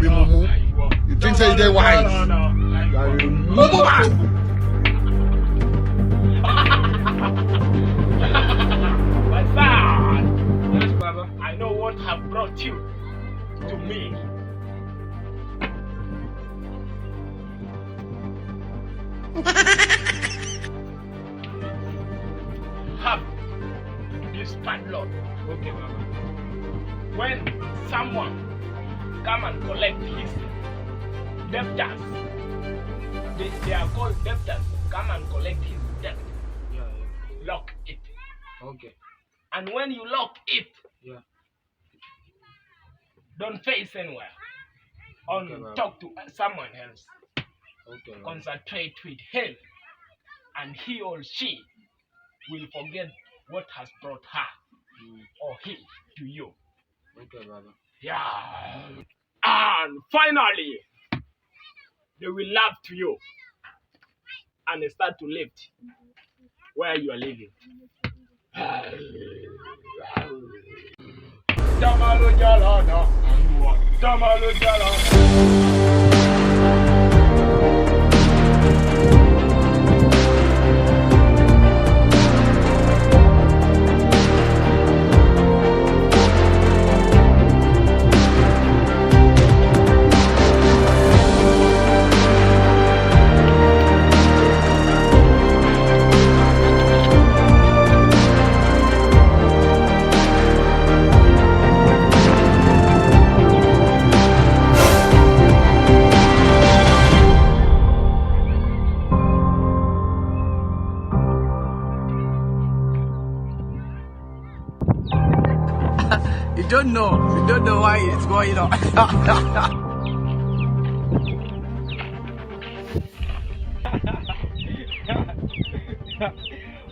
be mumu. You think say they wise? Mumu man. My son. Yes, Baba. I know what have brought you to me. Have this padlock. Okay, Baba. When someone come and collect his debtors, they are called debtors. Come and collect his debt. Yeah. Lock it. Okay. And when you lock it, Yeah. don't face anywhere. Only talk to someone else. Okay. Concentrate with him, and he or she will forget what has brought her or he to you. Okay, Baba. Yeah. And finally, they will love to you and start to live where you are living. Jamalo Jalana. Jamalo Jalana. You don't know why it's going on.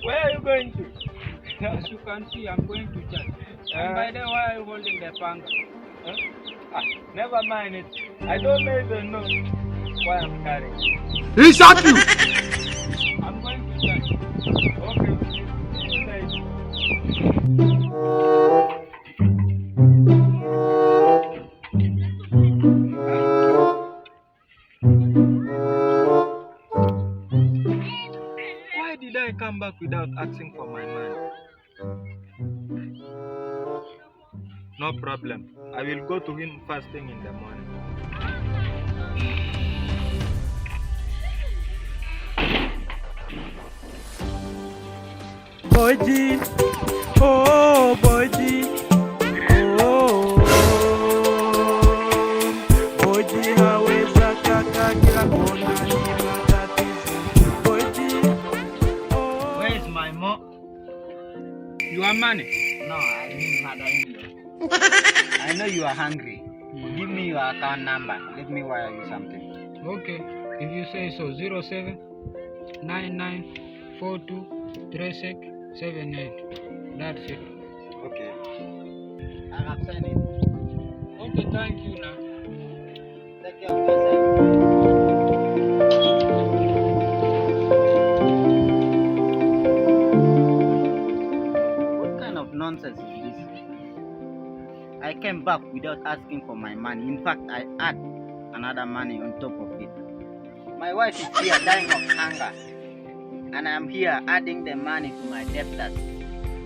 Where are you going to? As you can see, I'm going to church. And by then, why are you holding the panga? Never mind it. I don't even know why I'm carrying. He shot you. I'm going to church. Okay. Why did I come back without asking for my money? No problem. I will go to him first thing in the morning. Boy.G, oh Boy.G, oh Boy.G haweza kaka kila kona ni matatizo. Boy.G, oh. Where is my mom? You are money? No, I mean mother-in-law. I know you are hungry. Give me your account number. Let me wire you something. Okay. If you say so, 07 99 42 36 78. That's it. Okay. I have sent it. Okay, thank you now. Take care of yourself. What kind of nonsense is this? I came back without asking for my money. In fact, I add another money on top of it. My wife is here dying of hunger, and I am here adding the money to my debtors.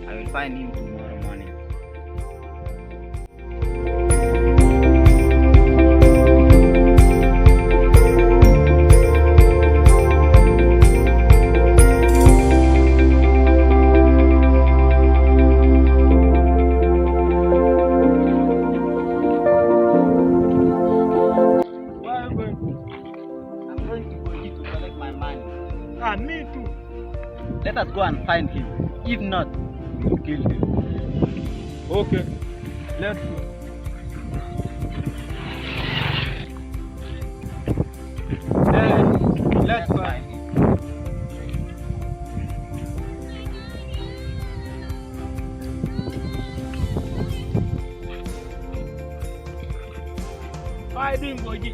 I will find him tomorrow morning. Me too. Let us go and find him. If not, we will kill him. Okay. Let's go. Let's find him. How are you doing, Boy.G?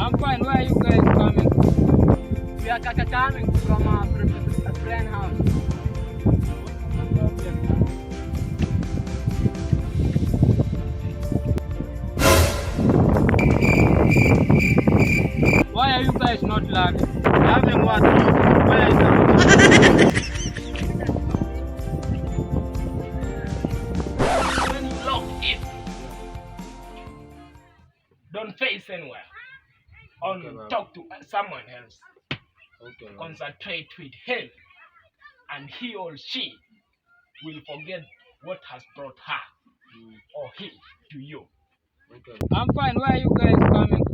I'm fine. Where are you guys coming? We are coming from a friend house. Okay. Why are you guys not laughing? Laughing what? Where is that? When you lock in, don't face anywhere. Only talk to someone else. Concentrate with him, and he or she will forget what has brought her or he to you. I'm fine. Where are you guys coming